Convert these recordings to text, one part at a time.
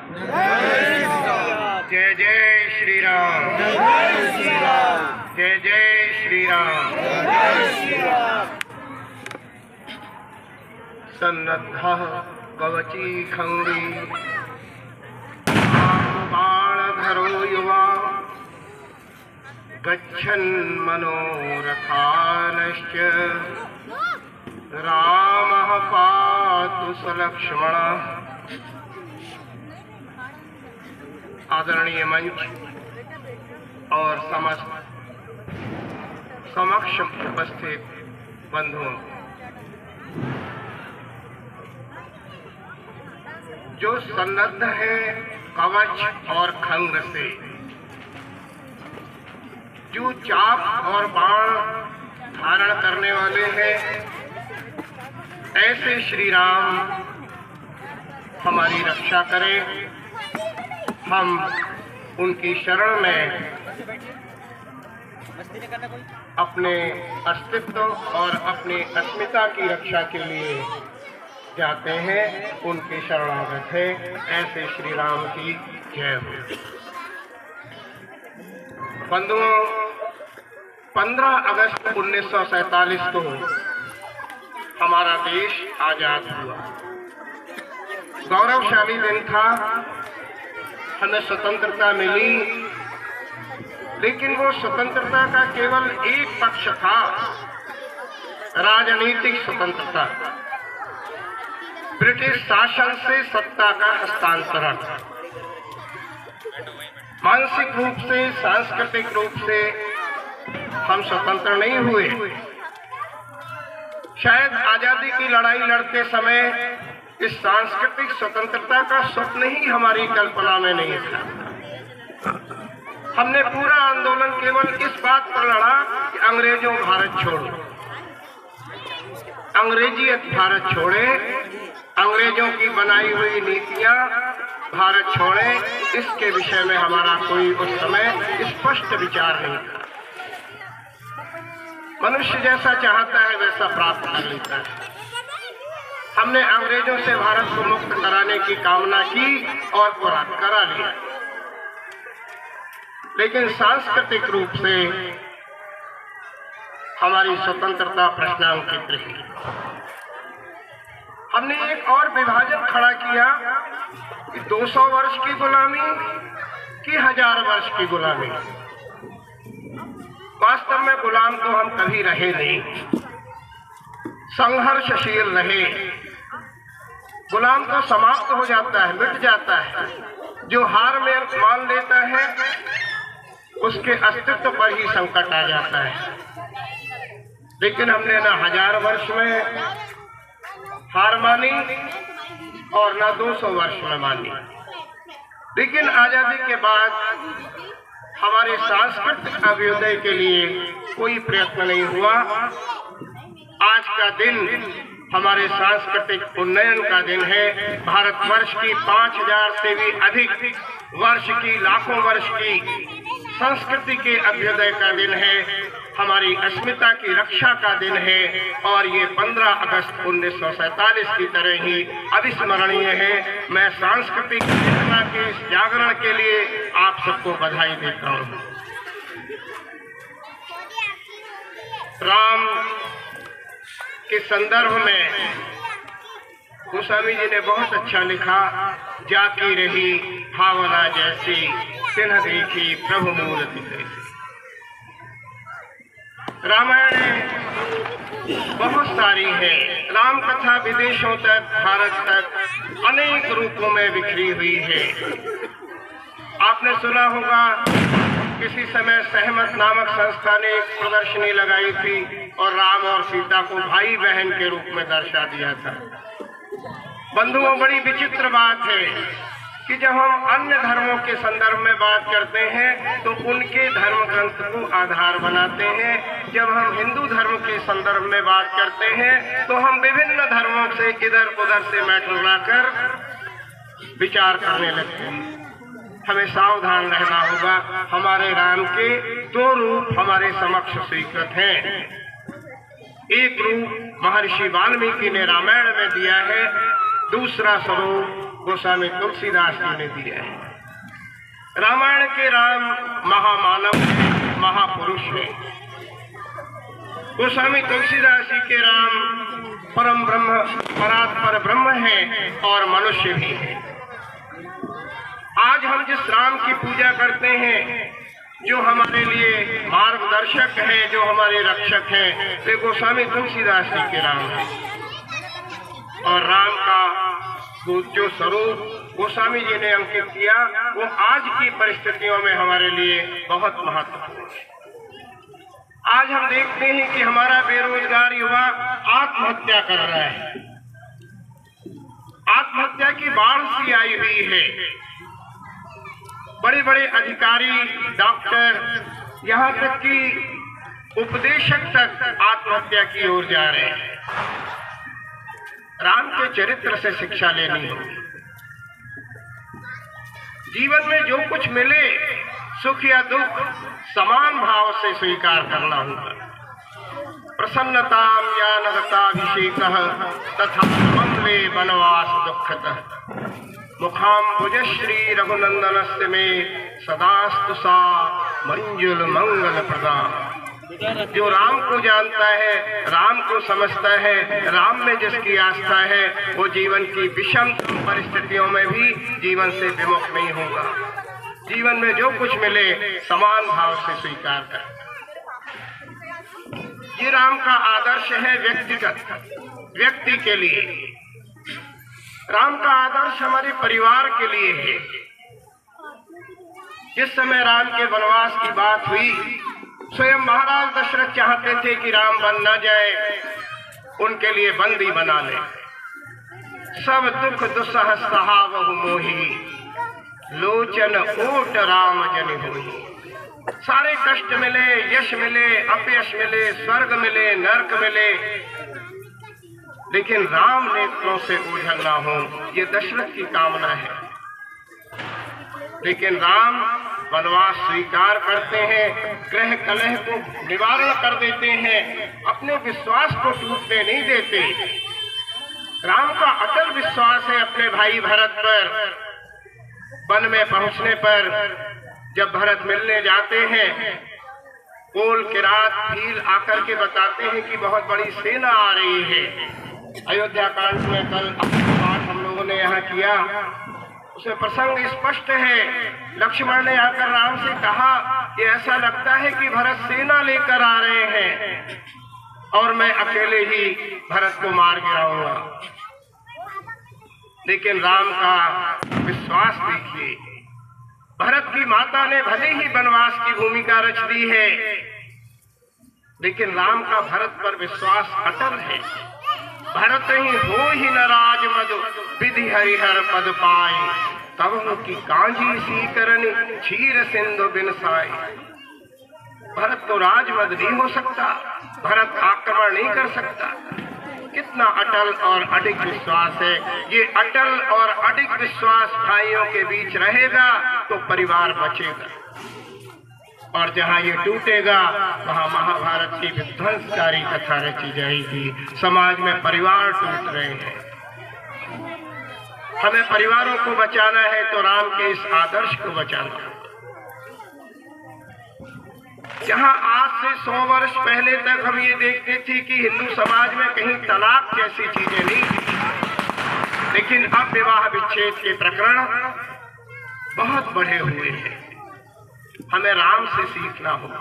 जय जय श्री राम। जय जय श्री राम। सन्नद्धः कवची खंडी बाणधरो युवा गच्छन् मनोरथानश्च रामः पातु सलक्ष्मणः। आदरणीय मंच और समक्ष उपस्थित बंधुओं, जो सन्नद्ध है कवच और खंग से, जो चाप और बाण धारण करने वाले हैं, ऐसे श्री राम हमारी रक्षा करें। हम उनकी शरण में अपने अस्तित्व और अपनी अस्मिता की रक्षा के लिए जाते हैं, उनके शरणागत हैं। ऐसे श्री राम की जय हो। बंधुओं, 15 अगस्त 1947 को हमारा देश आजाद हुआ। गौरवशाली दिन था, हमें स्वतंत्रता मिली, लेकिन वो स्वतंत्रता का केवल एक पक्ष था, राजनीतिक स्वतंत्रता। ब्रिटिश शासन से सत्ता का हस्तांतरण। मानसिक रूप से, सांस्कृतिक रूप से हम स्वतंत्र नहीं हुए। शायद आजादी की लड़ाई लड़ते समय इस सांस्कृतिक स्वतंत्रता का स्वप्न ही हमारी कल्पना में नहीं था। हमने पूरा आंदोलन केवल इस बात पर लड़ा कि अंग्रेजों भारत छोड़ो, अंग्रेजियत भारत छोड़े, अंग्रेजों की बनाई हुई नीतियां भारत छोड़े। इसके विषय में हमारा कोई उस समय स्पष्ट विचार नहीं था। मनुष्य जैसा चाहता है वैसा प्राप्त कर लेता है। हमने अंग्रेजों से भारत को मुक्त कराने की कामना की और पूरा करा लिया, लेकिन सांस्कृतिक रूप से हमारी स्वतंत्रता प्रश्नांकित रही। हमने एक और विभाजन खड़ा किया कि 200 वर्ष की गुलामी कि 1000 वर्ष की गुलामी। वास्तव में गुलाम तो हम कभी रहे नहीं, संघर्षशील रहे। गुलाम तो समाप्त हो जाता है, मिट जाता है। जो हार में मान लेता है उसके अस्तित्व पर ही संकट आ जाता है। लेकिन हमने ना 1000 वर्ष में हार मानी और ना 200 वर्ष में मानी। लेकिन आजादी के बाद हमारे सांस्कृतिक अभ्युदय के लिए कोई प्रयत्न नहीं हुआ। आज का दिन हमारे सांस्कृतिक उन्नयन का दिन है। भारतवर्ष की 5000 से भी अधिक वर्ष की, लाखों वर्ष की संस्कृति के अभ्युदय का दिन है, हमारी अस्मिता की रक्षा का दिन है। और ये 15 अगस्त 1947 की तरह ही अविस्मरणीय है। मैं सांस्कृतिक चेतना के इस जागरण के लिए आप सबको बधाई देता हूँ। राम के संदर्भ में गोस्वामी जी ने बहुत अच्छा लिखा, जाकी रही भावना जैसी, तिन्ह देखी प्रभु मूर्ति कैसी। रामायण बहुत सारी है। राम कथा विदेशों तक, भारत तक अनेक रूपों में बिखरी हुई है। आपने सुना होगा किसी समय सहमत नामक संस्था ने एक प्रदर्शनी लगाई थी और राम और सीता को भाई बहन के रूप में दर्शा दिया था। बंधुओं, बड़ी विचित्र बात है कि जब हम अन्य धर्मों के संदर्भ में बात करते हैं तो उनके धर्म ग्रंथ को आधार बनाते हैं। जब हम हिंदू धर्म के संदर्भ में बात करते हैं तो हम विभिन्न धर्मों से इधर उधर से मैटर लाकर विचार करने लगते हैं। हमें सावधान रहना होगा। हमारे राम के 2 रूप हमारे समक्ष स्वीकृत हैं। एक रूप महर्षि वाल्मीकि ने रामायण में दिया है, दूसरा स्वरूप गोस्वामी तुलसीदास जी ने दिया है। रामायण के राम महामानव है, महापुरुष है। गोस्वामी तुलसीदास जी के राम परम ब्रह्म, परात्पर ब्रह्म है और मनुष्य भी है। आज हम जिस राम की पूजा करते हैं, जो हमारे लिए मार्गदर्शक हैं, जो हमारे रक्षक हैं, वे गोस्वामी तुलसीदास जी के राम हैं। और राम का जो स्वरूप गोस्वामी जी ने अंकित किया, वो आज की परिस्थितियों में हमारे लिए बहुत महत्वपूर्ण है। आज हम देखते हैं कि हमारा बेरोजगार युवा आत्महत्या कर रहा है। आत्महत्या की बाढ़ सी आई हुई है। बड़े बड़े अधिकारी, डॉक्टर, यहाँ तक कि उपदेशक तक आत्महत्या की ओर जा रहे हैं। राम के चरित्र से शिक्षा लेनी होगी। जीवन में जो कुछ मिले, सुख या दुख, समान भाव से स्वीकार करना होगा। प्रसन्नताम ज्ञानगताभिषेकः तथा ममले वनवास दुःखतः मुखाम्बुज श्री रघुनंदनस्य मे सदास्तु सा मंजुल मंगल प्रदा। जो राम को जानता है, राम को समझता है, राम में जिसकी आस्था है, वो जीवन की विषम परिस्थितियों में भी जीवन से विमुख नहीं होगा। जीवन में जो कुछ मिले समान भाव से स्वीकार कर। ये राम का आदर्श है व्यक्ति के लिए। राम का आदर्श हमारे परिवार के लिए है। जिस समय राम के वनवास की बात हुई, स्वयं महाराज दशरथ चाहते थे कि राम बन न जाए, उनके लिए बंदी बना ले। सब दुख दुसह सहा बहु मोही, लोचन ओट राम जन होई। सारे कष्ट मिले, यश मिले, अपयश मिले, स्वर्ग मिले, नरक मिले, लेकिन राम नेत्रों से ओझल ना हो, ये दशरथ की कामना है। लेकिन राम वनवास स्वीकार करते हैं, ग्रह कलह को निवारण कर देते हैं, अपने विश्वास को टूटने नहीं देते। राम का अटल विश्वास है अपने भाई भरत पर। वन में पहुंचने पर जब भरत मिलने जाते हैं, कोल किरात भील आकर के बताते हैं कि बहुत बड़ी सेना आ रही है। अयोध्या कांड में कल पाठ हम लोगों ने यहाँ किया, उसमें प्रसंग स्पष्ट है। लक्ष्मण ने आकर राम से कहा कि ऐसा लगता है कि भरत सेना लेकर आ रहे हैं और मैं अकेले ही भरत को मार गिराऊंगा। लेकिन राम का विश्वास देखिए। भरत की माता ने भले ही वनवास की भूमिका रच दी है, लेकिन राम का भरत पर विश्वास अटल है। भरत ही हो ही न राज मधु विधि हरिहर पद पाए, तब की कांजी सी करनी क्षीर सिंधु बिन साई। भरत तो राजमद नहीं हो सकता, भरत आक्रमण नहीं कर सकता। कितना अटल और अडिग विश्वास है। ये अटल और अडिग विश्वास भाइयों के बीच रहेगा तो परिवार बचेगा, और जहाँ ये टूटेगा वहाँ महाभारत की विध्वंसकारी कथा रची जाएगी। समाज में परिवार टूट रहे हैं। हमें परिवारों को बचाना है तो राम के इस आदर्श को बचाना है। जहाँ आज से 100 वर्ष पहले तक हम ये देखते थे कि हिंदू समाज में कहीं तलाक जैसी चीजें नहीं थी, लेकिन अब विवाह विच्छेद के प्रकरण बहुत बढ़े हुए हैं। हमें राम से सीखना होगा।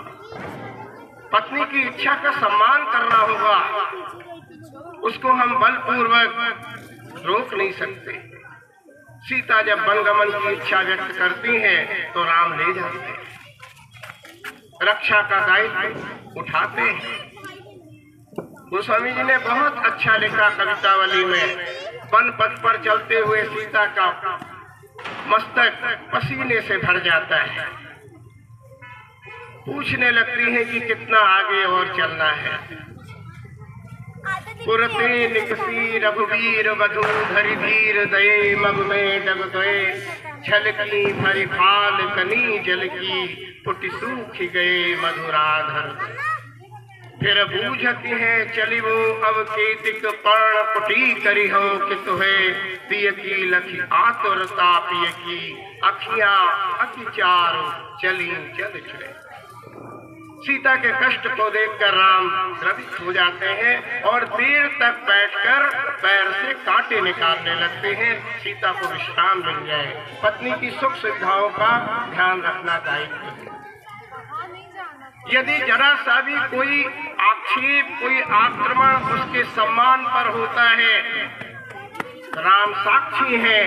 पत्नी की इच्छा का सम्मान करना होगा, उसको हम बलपूर्वक रोक नहीं सकते। सीता जब वनगमन की इच्छा व्यक्त करती हैं तो राम ले जाते हैं, रक्षा का दायित्व उठाते हैं। गोस्वामी जी ने बहुत अच्छा लिखा कवितावली में, वन पथ पर चलते हुए सीता का मस्तक पसीने से भर जाता है। पूछने लगती है कि कितना आगे और चलना है। पुरते निकसी रघुवीर वधु धरि धीर दये मग में डग गए, छलकी भरी फाल कनी जल की पुटि सूख गए मधुराधर। फिर बूझती है चली वो अब केतिक पर्ण कुटी करी हो कि तुहे पिय की लखी आतुरता पिय की अखियां अतिचार चली चल चले। सीता के कष्ट को देखकर राम द्रवित हो जाते हैं और देर तक बैठकर पैर से कांटे निकालने लगते हैं। सीता को विश्राम मिल जाए, पत्नी की सुख सुविधाओं का ध्यान रखना दायित्व है। यदि जरा सा भी कोई आक्षेप, कोई आक्रमण उसके सम्मान पर होता है, राम साक्षी है,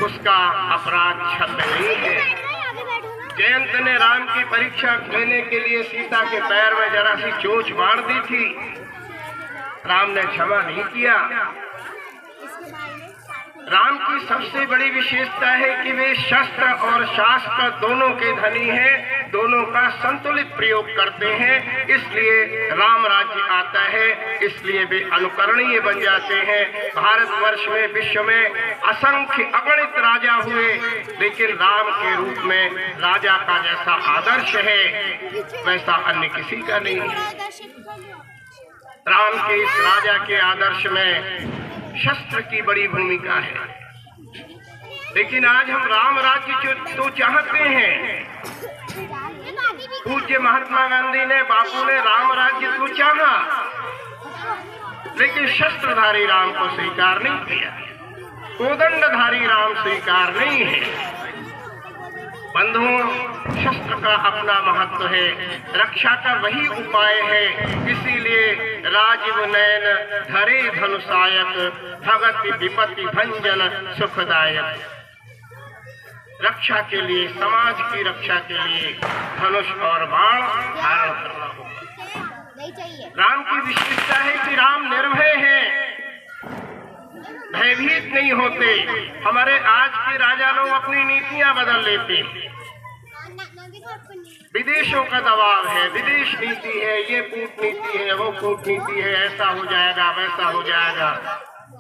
उसका अपराध क्षम्य नहीं है। जयंत ने राम की परीक्षा लेने के लिए सीता के पैर में जरा सी चोट मार दी थी, राम ने क्षमा नहीं किया। राम की सबसे बड़ी विशेषता है कि वे शस्त्र और शास्त्र दोनों के धनी हैं, दोनों का संतुलित प्रयोग करते हैं। इसलिए राम राज्य आता है, इसलिए वे अनुकरणीय बन जाते हैं। भारतवर्ष में, विश्व में असंख्य अगणित राजा हुए, लेकिन राम के रूप में राजा का जैसा आदर्श है वैसा अन्य किसी का नहीं है। राम के इस राजा के आदर्श में शस्त्र की बड़ी भूमिका है। लेकिन आज हम राम राज्य तो चाहते हैं। पूज्य महात्मा गांधी ने, बापू ने राम राज्य तो चाहा, लेकिन शस्त्रधारी राम को स्वीकार नहीं किया। कोदंडधारी राम स्वीकार नहीं है। बंधुओं, शस्त्र का अपना महत्व है, रक्षा का वही उपाय है। इसीलिए राजीव नयन धरे धनुषायक, भगत विपत्ति भंजन सुखदायक। रक्षा के लिए, समाज की रक्षा के लिए धनुष और बाण धारण करना होगा। राम की विशेषता है कि राम निर्भय है, भयभीत नहीं होते। हमारे आज के राजा लोग अपनी नीतियां बदल लेते हैं। विदेशों का दबाव है, विदेश नीति है, ये कूटनीति है, वो कूटनीति है, ऐसा हो जाएगा, वैसा हो जाएगा।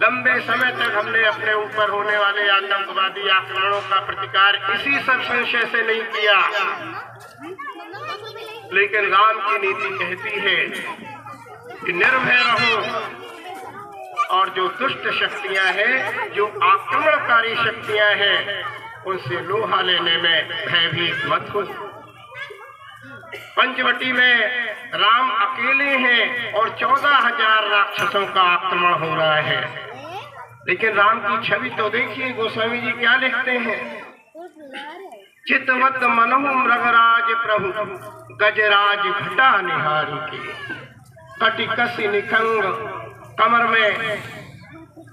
लंबे समय तक हमने अपने ऊपर होने वाले आतंकवादी आक्रमणों का प्रतिकार इसी सब संशय से नहीं किया। लेकिन राम की नीति कहती है कि निर्भय रहो, और जो दुष्ट शक्तियां हैं, जो आक्रमणकारी शक्तियां हैं, उनसे लोहा लेने में भयभीत मत हो। पंचवटी में राम अकेले हैं और 14,000 राक्षसों का आक्रमण हो रहा है। लेकिन राम की छवि तो देखिए, गोस्वामी जी क्या लिखते हैं। चितवत मनहु मृगराज प्रभु, गजराज घटा निहारी के, कटि कसी निखंग, कमर में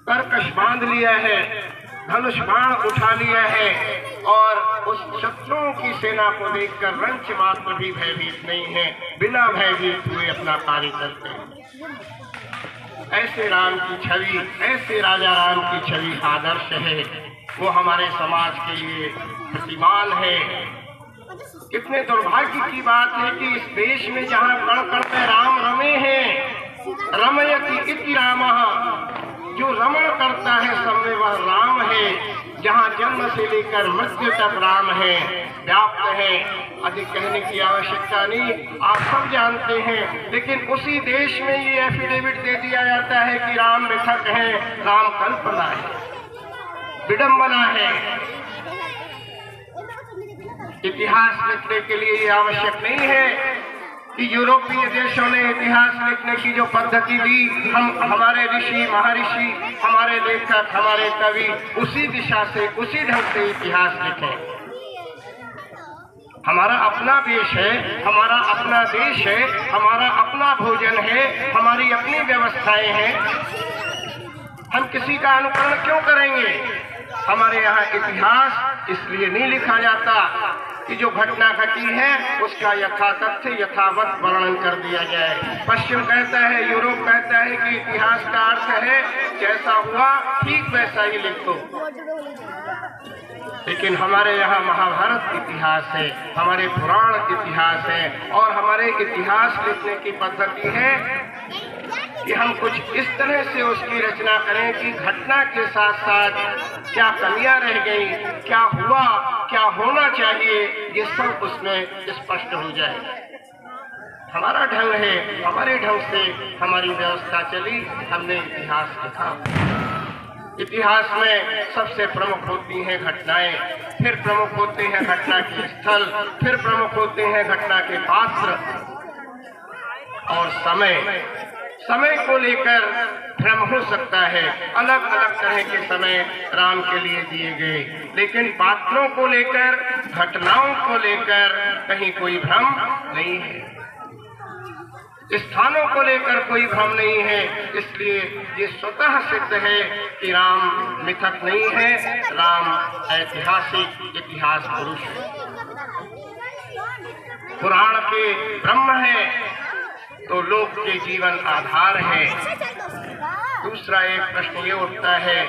करकश बांध लिया है, धनुष बाण उठा लिया है, और उस शत्रुओं की सेना को देखकर रंच मात्र भी भयभीत नहीं है, बिना भयभीत हुए अपना कार्य करते हैं। ऐसे राम की छवि, ऐसे राजा राम की छवि आदर्श है, वो हमारे समाज के लिए प्रतिमान है। कितने दुर्भाग्य की बात है कि इस देश में जहाँ कण कण में राम रमे हैं, रमयति इति रामः, जो रमण करता है सब में वह राम है। जहाँ जन्म से लेकर मृत्यु तक राम है, व्याप्त है। अधिक कहने की आवश्यकता नहीं, आप सब जानते हैं। लेकिन उसी देश में ये एफिडेविट दे दिया जाता है कि राम मिथक है, राम कल्पना है, विडंबना है। इतिहास लिखने के लिए ये आवश्यक नहीं है कि यूरोपीय देशों ने इतिहास लिखने की जो पद्धति दी, हम हमारे ऋषि महर्षि, हमारे लेखक, हमारे कवि उसी दिशा से, उसी ढंग से इतिहास लिखें। हमारा अपना देश है, हमारा अपना देश है, हमारा अपना भोजन है, हमारी अपनी व्यवस्थाएं हैं। हम किसी का अनुकरण क्यों करेंगे? हमारे यहाँ इतिहास इसलिए नहीं लिखा जाता कि जो घटना घटी है उसका यथातथ्य यथावत वर्णन कर दिया जाए। पश्चिम कहता है, यूरोप कहता है कि इतिहास का अर्थ है जैसा हुआ ठीक वैसा ही लिखो। लेकिन हमारे यहाँ महाभारत इतिहास है, हमारे पुराण इतिहास है, और हमारे इतिहास लिखने की पद्धति है कि हम कुछ इस तरह से उसकी रचना करें कि घटना के साथ साथ क्या कमियां रह गई, क्या हुआ, क्या होना चाहिए, ये सब उसमें स्पष्ट हो जाए। हमारा ढंग है, हमारे ढंग से हमारी व्यवस्था चली, हमने इतिहास लिखा। इतिहास में सबसे प्रमुख होती हैं घटनाएं, फिर प्रमुख होते हैं घटना के स्थल, फिर प्रमुख होते हैं घटना के पात्र और समय। समय को लेकर भ्रम हो सकता है, अलग अलग तरह के समय राम के लिए दिए गए, लेकिन पात्रों को लेकर, घटनाओं को लेकर कहीं कोई भ्रम नहीं है, स्थानों को लेकर कोई भ्रम नहीं है। इसलिए ये स्वतः सिद्ध है कि राम मिथक नहीं है, राम ऐतिहासिक इतिहास पुरुष है, पुराण के ब्रह्म है, तो लोक के जीवन आधार है। दूसरा एक प्रश्न ये उठता है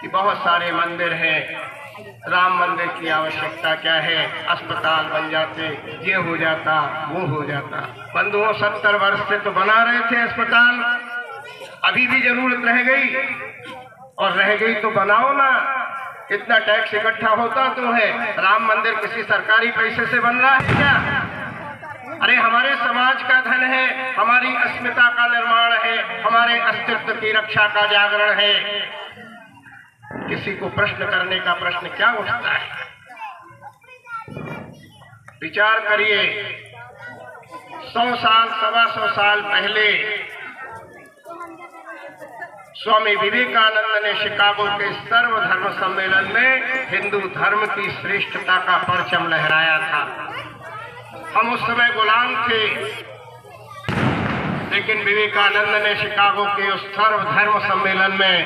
कि बहुत सारे मंदिर हैं, राम मंदिर की आवश्यकता क्या है? अस्पताल बन जाते, ये हो जाता, वो हो जाता। बंधुओं, 70 वर्ष से तो बना रहे थे अस्पताल, अभी भी जरूरत रह गई, और रह गई तो बनाओ ना। इतना टैक्स इकट्ठा होता तो है, राम मंदिर किसी सरकारी पैसे से बन रहा है क्या? अरे हमारे समाज का धन है, हमारी अस्मिता का निर्माण है, हमारे अस्तित्व की रक्षा का जागरण है। किसी को प्रश्न करने का प्रश्न क्या उठता है? विचार करिए, 100 साल, 125 साल पहले स्वामी विवेकानंद ने शिकागो के सर्वधर्म सम्मेलन में हिंदू धर्म की श्रेष्ठता का परचम लहराया था। हम उस समय गुलाम थे, लेकिन विवेकानंद ने शिकागो के उस सर्वधर्म सम्मेलन में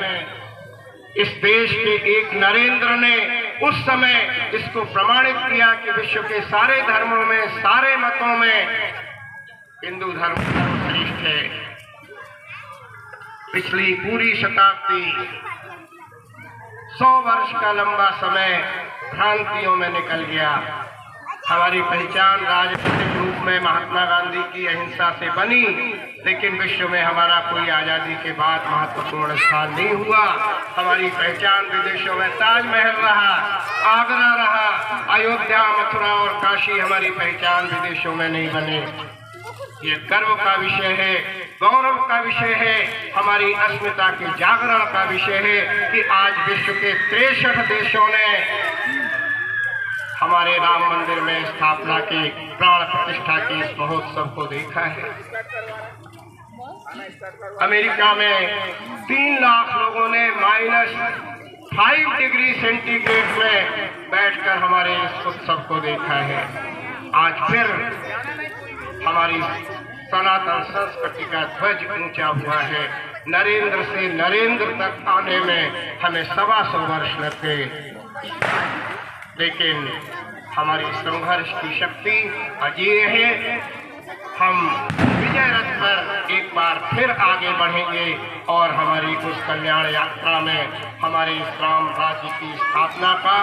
इस देश के एक नरेंद्र ने उस समय इसको प्रमाणित किया कि विश्व के सारे धर्मों में, सारे मतों में हिंदू धर्म सर्वश्रेष्ठ है। पिछली पूरी शताब्दी, 100 वर्ष का लंबा समय भ्रांतियों में निकल गया। हमारी पहचान राजनीतिक रूप में महात्मा गांधी की अहिंसा से बनी, लेकिन विश्व में हमारा कोई आजादी के बाद महत्वपूर्ण स्थान नहीं हुआ। हमारी पहचान विदेशों में ताजमहल रहा, आगरा रहा, अयोध्या, मथुरा और काशी हमारी पहचान विदेशों में नहीं बने। ये गर्व का विषय है, गौरव का विषय है, हमारी अस्मिता के जागरण का विषय है कि आज विश्व के 63 देशों ने हमारे राम मंदिर में स्थापना के प्राण प्रतिष्ठा के इस महोत्सव को देखा है। अमेरिका में 3 लाख लोगों ने -5 डिग्री सेंटीग्रेड में बैठकर हमारे इस उत्सव को देखा है। आज फिर हमारी सनातन संस्कृति का ध्वज ऊंचा हुआ है। नरेंद्र से नरेंद्र तक आने में हमें 125 वर्ष लग गए, लेकिन हमारी संघर्ष की शक्ति अजेय है। हम विजय रथ पर एक बार फिर आगे बढ़ेंगे और हमारी उस कल्याण यात्रा में हमारे इस राम राज्य की स्थापना का,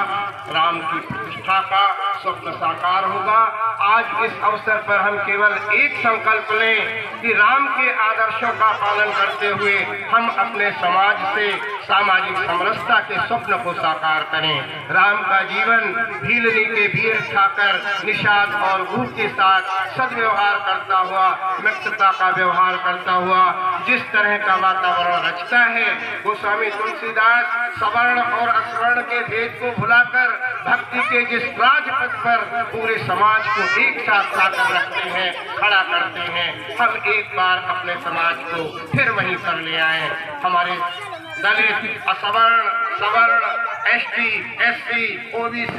राम की प्रतिष्ठा का स्वप्न साकार होगा। आज इस अवसर पर हम केवल एक संकल्प लें कि राम के आदर्शों का पालन करते हुए हम अपने समाज से सामाजिक समरसता के स्वप्न को साकार करें। राम का जीवन भीलनी के भीड़ खाकर निषाद और भूख के साथ सद्व्यवहार करता हुआ, मित्रता का व्यवहार करता हुआ जिस तरह का वातावरण रचता है, गोस्वामी तुलसीदास सवर्ण और असवर्ण के भेद को भुलाकर भक्ति के जिस राजपथ पर पूरे समाज को एक साथ लाकर रखते हैं, खड़ा करते हैं, हम एक बार अपने समाज को फिर वहीं पर ले आए। हमारे दलित, असवर्ण, सवर्ण, ST, SC, OBC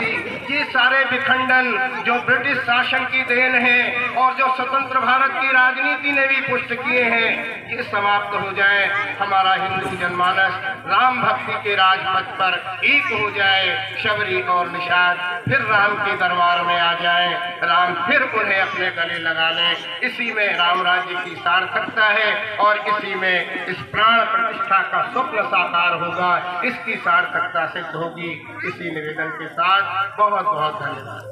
ये सारे विखंडन जो ब्रिटिश शासन की देन है और जो स्वतंत्र भारत की राजनीति ने भी पुष्ट किए हैं, ये समाप्त हो जाए। हमारा हिंदू जनमानस राम भक्ति के राजपथ पर एक हो जाए। शबरी और निषाद फिर राम के दरबार में आ जाए, राम फिर उन्हें अपने गले लगा ले। इसी में राम राज्य की सार्थकता है और इसी में इस प्राण प्रतिष्ठा का स्वप्न साकार होगा, इसकी सार्थकता सिद्ध होगी। इसी निवेदन के साथ बहुत बहुत धन्यवाद।